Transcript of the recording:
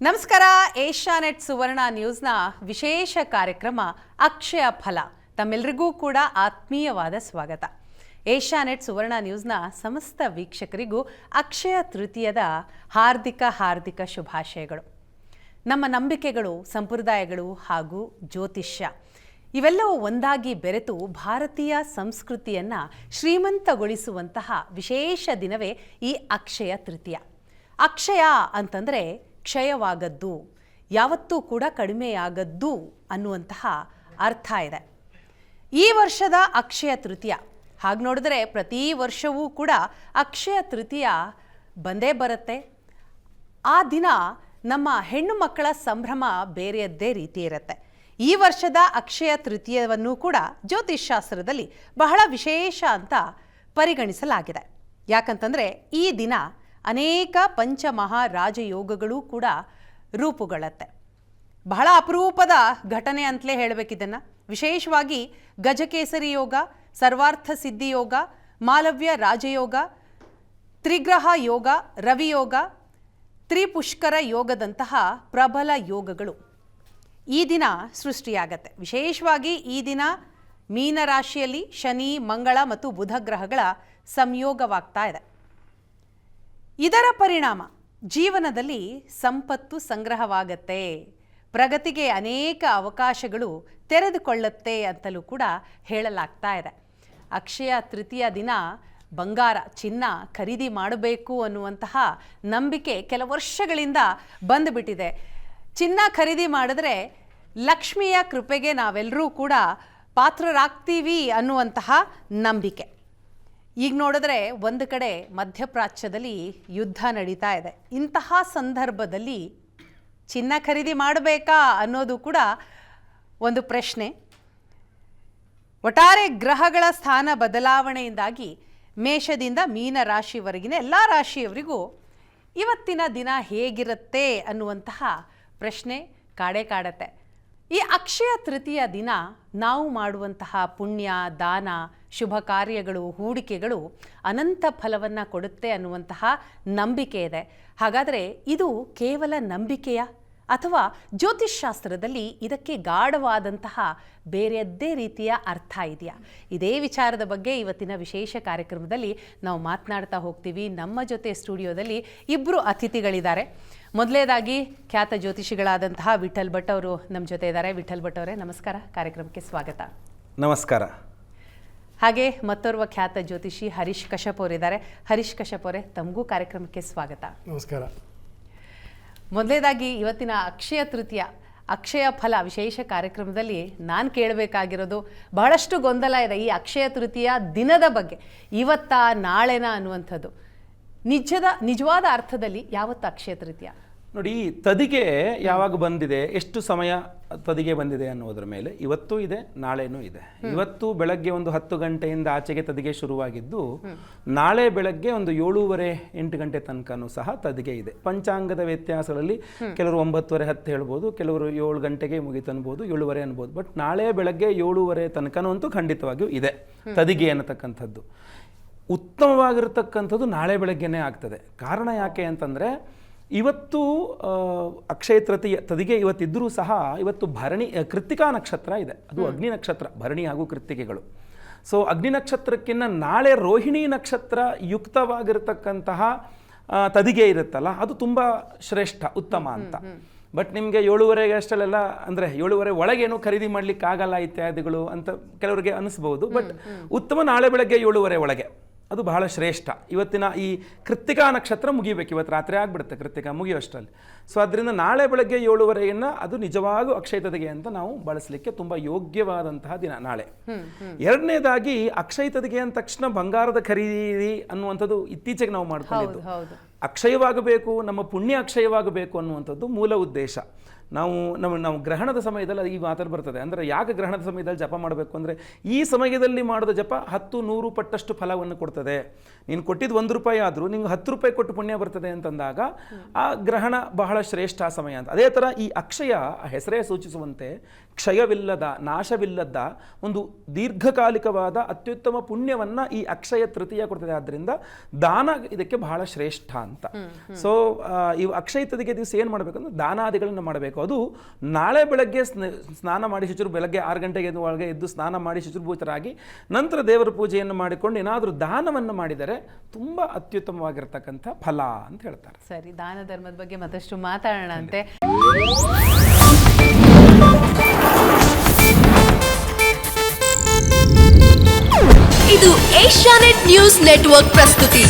ನಮಸ್ಕಾರ. ಏಷ್ಯಾನೆಟ್ ಸುವರ್ಣ ನ್ಯೂಸ್ನ ವಿಶೇಷ ಕಾರ್ಯಕ್ರಮ ಅಕ್ಷಯ ಫಲ ತಮ್ಮೆಲ್ಲರಿಗೂ ಕೂಡ ಆತ್ಮೀಯವಾದ ಸ್ವಾಗತ. ಏಷ್ಯಾನೆಟ್ ಸುವರ್ಣ ನ್ಯೂಸ್ನ ಸಮಸ್ತ ವೀಕ್ಷಕರಿಗೂ ಅಕ್ಷಯ ತೃತೀಯದ ಹಾರ್ದಿಕ ಶುಭಾಶಯಗಳು. ನಮ್ಮ ನಂಬಿಕೆಗಳು, ಸಂಪ್ರದಾಯಗಳು ಹಾಗೂ ಜ್ಯೋತಿಷ್ಯ ಇವೆಲ್ಲವೂ ಒಂದಾಗಿ ಬೆರೆತು ಭಾರತೀಯ ಸಂಸ್ಕೃತಿಯನ್ನು ಶ್ರೀಮಂತಗೊಳಿಸುವಂತಹ ವಿಶೇಷ ದಿನವೇ ಈ ಅಕ್ಷಯ ತೃತೀಯ. ಅಕ್ಷಯ ಅಂತಂದರೆ ಕ್ಷಯವಾಗದ್ದು, ಯಾವತ್ತೂ ಕೂಡ ಕಡಿಮೆಯಾಗದ್ದು ಅನ್ನುವಂತಹ ಅರ್ಥ ಇದೆ. ಈ ವರ್ಷದ ಅಕ್ಷಯ ತೃತೀಯ ಹಾಗೆ ನೋಡಿದ್ರೆ ಪ್ರತಿ ವರ್ಷವೂ ಕೂಡ ಅಕ್ಷಯ ತೃತೀಯ ಬಂದೇ ಬರುತ್ತೆ. ಆ ದಿನ ನಮ್ಮ ಹೆಣ್ಣು ಮಕ್ಕಳ ಸಂಭ್ರಮ ಬೇರೆಯದ್ದೇ ರೀತಿ ಇರುತ್ತೆ. ಈ ವರ್ಷದ ಅಕ್ಷಯ ತೃತೀಯವನ್ನು ಕೂಡ ಜ್ಯೋತಿಷ್ಶಾಸ್ತ್ರದಲ್ಲಿ ಬಹಳ ವಿಶೇಷ ಅಂತ ಪರಿಗಣಿಸಲಾಗಿದೆ. ಯಾಕಂತಂದರೆ ಈ ದಿನ ಅನೇಕ ಪಂಚಮಹಾರಾಜಯೋಗಗಳು ಕೂಡ ರೂಪುಗೊಳ್ಳುತ್ತೆ. ಬಹಳ ಅಪರೂಪದ ಘಟನೆ ಅಂತಲೇ ಹೇಳಬೇಕಿದ್ದನ್ನು. ವಿಶೇಷವಾಗಿ ಗಜಕೇಸರಿ ಯೋಗ, ಸರ್ವಾರ್ಥ ಸಿದ್ಧಿ ಯೋಗ, ಮಾಲವ್ಯ ರಾಜಯೋಗ, ತ್ರಿಗ್ರಹ ಯೋಗ, ರವಿಯೋಗ, ತ್ರಿಪುಷ್ಕರ ಯೋಗದಂತಹ ಪ್ರಬಲ ಯೋಗಗಳು ಈ ದಿನ ಸೃಷ್ಟಿಯಾಗತ್ತೆ. ವಿಶೇಷವಾಗಿ ಈ ದಿನ ಮೀನರಾಶಿಯಲ್ಲಿ ಶನಿ, ಮಂಗಳ ಮತ್ತು ಬುಧ ಗ್ರಹಗಳ ಸಂಯೋಗವಾಗ್ತಾ ಇದೆ. ಇದರ ಪರಿಣಾಮ ಜೀವನದಲ್ಲಿ ಸಂಪತ್ತು ಸಂಗ್ರಹವಾಗತ್ತೆ, ಪ್ರಗತಿಗೆ ಅನೇಕ ಅವಕಾಶಗಳು ತೆರೆದುಕೊಳ್ಳುತ್ತೆ ಅಂತಲೂ ಕೂಡ ಹೇಳಲಾಗ್ತಾ ಇದೆ. ಅಕ್ಷಯ ತೃತೀಯ ದಿನ ಬಂಗಾರ, ಚಿನ್ನ ಖರೀದಿ ಮಾಡಬೇಕು ಅನ್ನುವಂತಹ ನಂಬಿಕೆ ಕೆಲ ವರ್ಷಗಳಿಂದ ಬಂದುಬಿಟ್ಟಿದೆ. ಚಿನ್ನ ಖರೀದಿ ಮಾಡಿದ್ರೆ ಲಕ್ಷ್ಮಿಯ ಕೃಪೆಗೆ ನಾವೆಲ್ಲರೂ ಕೂಡ ಪಾತ್ರರಾಗ್ತೀವಿ ಅನ್ನುವಂತಹ ನಂಬಿಕೆ. ಈಗ ನೋಡಿದ್ರೆ ಒಂದು ಕಡೆ ಮಧ್ಯಪ್ರಾಚ್ಯದಲ್ಲಿ ಯುದ್ಧ ನಡೀತಾ ಇದೆ. ಇಂತಹ ಸಂದರ್ಭದಲ್ಲಿ ಚಿನ್ನ ಖರೀದಿ ಮಾಡಬೇಕಾ ಅನ್ನೋದು ಕೂಡ ಒಂದು ಪ್ರಶ್ನೆ. ಒಟ್ಟಾರೆ ಗ್ರಹಗಳ ಸ್ಥಾನ ಬದಲಾವಣೆಯಿಂದಾಗಿ ಮೇಷದಿಂದ ಮೀನ ರಾಶಿವರೆಗಿನ ಎಲ್ಲ ರಾಶಿಯವರಿಗೂ ಇವತ್ತಿನ ದಿನ ಹೇಗಿರುತ್ತೆ ಅನ್ನುವಂತಹ ಪ್ರಶ್ನೆ ಕಾಡತ್ತೆ. ಈ ಅಕ್ಷಯ ತೃತೀಯ ದಿನ ನಾವು ಮಾಡುವಂತಹ ಪುಣ್ಯ, ದಾನ, ಶುಭ ಕಾರ್ಯಗಳು, ಹೂಡಿಕೆಗಳು ಅನಂತ ಫಲವನ್ನು ಕೊಡುತ್ತೆ ಅನ್ನುವಂತಹ ನಂಬಿಕೆ ಇದೆ. ಹಾಗಾದರೆ ಇದು ಕೇವಲ ನಂಬಿಕೆಯ ಅಥವಾ ಜ್ಯೋತಿಷ್ಶಾಸ್ತ್ರದಲ್ಲಿ ಇದಕ್ಕೆ ಗಾಢವಾದಂತಹ ಬೇರೆಯದ್ದೇ ರೀತಿಯ ಅರ್ಥ ಇದೆಯಾ? ಇದೇ ವಿಚಾರದ ಬಗ್ಗೆ ಇವತ್ತಿನ ವಿಶೇಷ ಕಾರ್ಯಕ್ರಮದಲ್ಲಿ ನಾವು ಮಾತನಾಡ್ತಾ ಹೋಗ್ತೀವಿ. ನಮ್ಮ ಜೊತೆ ಸ್ಟುಡಿಯೋದಲ್ಲಿ ಇಬ್ಬರು ಅತಿಥಿಗಳಿದ್ದಾರೆ. ಮೊದಲನೇದಾಗಿ ಖ್ಯಾತ ಜ್ಯೋತಿಷಿಗಳಾದಂತಹ ವಿಠಲ್ ಭಟ್ ಅವರು ನಮ್ಮ ಜೊತೆ ಇದ್ದಾರೆ. ವಿಠಲ್ ಭಟ್ ಅವರೇ ನಮಸ್ಕಾರ, ಕಾರ್ಯಕ್ರಮಕ್ಕೆ ಸ್ವಾಗತ. ನಮಸ್ಕಾರ. ಹಾಗೆ ಮತ್ತೋರ್ವ ಖ್ಯಾತ ಜ್ಯೋತಿಷಿ ಹರೀಶ್ ಕಶ್ಯಪ್ ಅವರಿದ್ದಾರೆ. ಹರೀಶ್ ಕಶ್ಯಪ್ ಅವರೇ ತಮಗೂ ಕಾರ್ಯಕ್ರಮಕ್ಕೆ ಸ್ವಾಗತ. ನಮಸ್ಕಾರ. ಮೊದಲನೇದಾಗಿ ಇವತ್ತಿನ ಅಕ್ಷಯ ತೃತೀಯ ಅಕ್ಷಯ ಫಲ ವಿಶೇಷ ಕಾರ್ಯಕ್ರಮದಲ್ಲಿ ನಾನು ಕೇಳಬೇಕಾಗಿರೋದು, ಬಹಳಷ್ಟು ಗೊಂದಲ ಇದೆ ಈ ಅಕ್ಷಯ ತೃತೀಯ ದಿನದ ಬಗ್ಗೆ. ಇವತ್ತಾ ನಾಳೆನಾ ಅನ್ನುವಂಥದ್ದು. ನಿಜವಾದ ಅರ್ಥದಲ್ಲಿ ಯಾವತ್ತು ಅಕ್ಷಯ ತೃತೀಯ? ನೋಡಿ, ತದಿಗೆ ಯಾವಾಗ ಬಂದಿದೆ, ಎಷ್ಟು ಸಮಯ ತದಿಗೆ ಬಂದಿದೆ ಅನ್ನೋದ್ರ ಮೇಲೆ ಇವತ್ತೂ ಇದೆ, ನಾಳೆನೂ ಇದೆ. ಇವತ್ತು ಬೆಳಗ್ಗೆ ಒಂದು 10 ಗಂಟೆಯಿಂದ ಆಚೆಗೆ ತದಿಗೆ ಶುರುವಾಗಿದ್ದು ನಾಳೆ ಬೆಳಗ್ಗೆ ಒಂದು 7:30-8 ಗಂಟೆ ತನಕನೂ ಸಹ ತದಿಗೆ ಇದೆ. ಪಂಚಾಂಗದ ವ್ಯತ್ಯಾಸಗಳಲ್ಲಿ ಕೆಲವರು 9:30 10 ಹೇಳ್ಬೋದು, ಕೆಲವರು 7 ಗಂಟೆಗೆ ಮುಗಿತು ಅನ್ಬೋದು, 7:30 ಅನ್ಬೋದು. ಬಟ್ ನಾಳೆ ಬೆಳಗ್ಗೆ 7:30 ತನಕನೂ ಅಂತೂ ಖಂಡಿತವಾಗಿಯೂ ಇದೆ ತದಿಗೆ ಅನ್ನತಕ್ಕಂಥದ್ದು. ಉತ್ತಮವಾಗಿರತಕ್ಕಂಥದ್ದು ನಾಳೆ ಬೆಳಗ್ಗೆನೇ ಆಗ್ತದೆ. ಕಾರಣ ಯಾಕೆ ಅಂತಂದರೆ ಇವತ್ತು ಅಕ್ಷಯ ತೃತೀಯ ತದಿಗೆ ಇವತ್ತಿದ್ದರೂ ಸಹ ಇವತ್ತು ಭರಣಿ ಕೃತ್ತಿಕಾ ನಕ್ಷತ್ರ ಇದೆ. ಅದು ಅಗ್ನಿ ನಕ್ಷತ್ರ, ಭರಣಿ ಹಾಗೂ ಕೃತ್ತಿಕೆಗಳು. ಸೊ ಅಗ್ನಿ ನಕ್ಷತ್ರಕ್ಕಿಂತ ನಾಳೆ ರೋಹಿಣಿ ನಕ್ಷತ್ರ ಯುಕ್ತವಾಗಿರತಕ್ಕಂತಹ ತದಿಗೆ ಇರುತ್ತಲ್ಲ, ಅದು ತುಂಬ ಶ್ರೇಷ್ಠ, ಉತ್ತಮ ಅಂತ. ಬಟ್ ನಿಮಗೆ 7:30 ಅಷ್ಟಲ್ಲೆಲ್ಲ ಅಂದರೆ 7:30 ಒಳಗೇನು ಖರೀದಿ ಮಾಡ್ಲಿಕ್ಕೆ ಆಗಲ್ಲ ಇತ್ಯಾದಿಗಳು ಅಂತ ಕೆಲವರಿಗೆ ಅನಿಸ್ಬೋದು. ಬಟ್ ಉತ್ತಮ ನಾಳೆ ಬೆಳಗ್ಗೆ 7:30 ಒಳಗೆ, ಅದು ಬಹಳ ಶ್ರೇಷ್ಠ. ಇವತ್ತಿನ ಈ ಕೃತ್ತಿಕಾ ನಕ್ಷತ್ರ ಮುಗಿಬೇಕು, ಇವತ್ತು ರಾತ್ರಿ ಆಗಿಬಿಡುತ್ತೆ ಕೃತ್ತಿಕಾ ಮುಗಿಯೋಷ್ಟರಲ್ಲಿ. ಸೊ ಅದರಿಂದ ನಾಳೆ ಬೆಳಗ್ಗೆ 7:30 ಅದು ನಿಜವಾಗೂ ಅಕ್ಷಯ ತದಿಗೆ ಅಂತ ನಾವು ಬಳಸಲಿಕ್ಕೆ ತುಂಬ ಯೋಗ್ಯವಾದಂತಹ ದಿನ ನಾಳೆ. ಎರಡನೇದಾಗಿ ಅಕ್ಷಯ ತದಿಗೆ ಅಂದ ತಕ್ಷಣ ಬಂಗಾರದ ಖರೀದಿ ಅನ್ನುವಂಥದ್ದು ಇತ್ತೀಚೆಗೆ ನಾವು ಮಾಡ್ಕೊಂಡಿದ್ದು. ಅಕ್ಷಯವಾಗಬೇಕು, ನಮ್ಮ ಪುಣ್ಯ ಅಕ್ಷಯವಾಗಬೇಕು ಅನ್ನುವಂಥದ್ದು ಮೂಲ ಉದ್ದೇಶ. ನಾವು ಗ್ರಹಣದ ಸಮಯದಲ್ಲಿ ಈ ಮಾತಲ್ಲಿ ಬರ್ತದೆ. ಅಂದರೆ ಯಾಕೆ ಗ್ರಹಣದ ಸಮಯದಲ್ಲಿ ಜಪ ಮಾಡಬೇಕು ಅಂದರೆ, ಈ ಸಮಯದಲ್ಲಿ ಮಾಡಿದ ಜಪ 10-100 ಪಟ್ಟಷ್ಟು ಫಲವನ್ನು ಕೊಡ್ತದೆ. ನೀನು ಕೊಟ್ಟಿದ್ದು ₹1 ಆದರೂ ನಿಮ್ಗೆ ₹10 ಕೊಟ್ಟು ಪುಣ್ಯ ಬರ್ತದೆ ಅಂತಂದಾಗ ಆ ಗ್ರಹಣ ಬಹಳ ಶ್ರೇಷ್ಠ ಸಮಯ ಅಂತ. ಅದೇ ಥರ ಈ ಅಕ್ಷಯ ಹೆಸರೇ ಸೂಚಿಸುವಂತೆ ಕ್ಷಯವಿಲ್ಲದ, ನಾಶವಿಲ್ಲದ ಒಂದು ದೀರ್ಘಕಾಲಿಕವಾದ ಅತ್ಯುತ್ತಮ ಪುಣ್ಯವನ್ನು ಈ ಅಕ್ಷಯ ತೃತೀಯ ಕೊಡ್ತದೆ. ಆದ್ದರಿಂದ ದಾನ ಇದಕ್ಕೆ ಬಹಳ ಶ್ರೇಷ್ಠ ಅಂತ. ಅಂತ. ಸೊ ಇವು ಅಕ್ಷಯ ತದಿಗೆ ದಿವಸ ಏನು ಮಾಡಬೇಕು ಅಂದ್ರೆ ದಾನಾದಿಗಳನ್ನು ಮಾಡಬೇಕು. ಅದು ನಾಳೆ ಬೆಳಗ್ಗೆ ಸ್ನಾನ ಮಾಡಿ ಬೆಳಗ್ಗೆ 6 ಗಂಟೆಗೆ ಒಳಗೆ ಎದ್ದು ಸ್ನಾನ ಮಾಡಿ ಶುಚಿರ್ಭೂತರಾಗಿ ನಂತರ ದೇವರ ಪೂಜೆಯನ್ನು ಮಾಡಿಕೊಂಡು ಏನಾದರೂ ದಾನವನ್ನು ಮಾಡಿದರೆ ತುಂಬ ಅತ್ಯುತ್ತಮವಾಗಿರ್ತಕ್ಕಂಥ ಫಲ ಅಂತ ಹೇಳ್ತಾರೆ. ಸರಿ, ದಾನ ಧರ್ಮದ ಬಗ್ಗೆ ಮತ್ತಷ್ಟು ಮಾತಾಡೋಣ ಅಂತೆ. ಇದು ಏಷ್ಯಾನೆಟ್ ನ್ಯೂಸ್ ನೆಟ್ವರ್ಕ್ ಪ್ರಸ್ತುತಿ.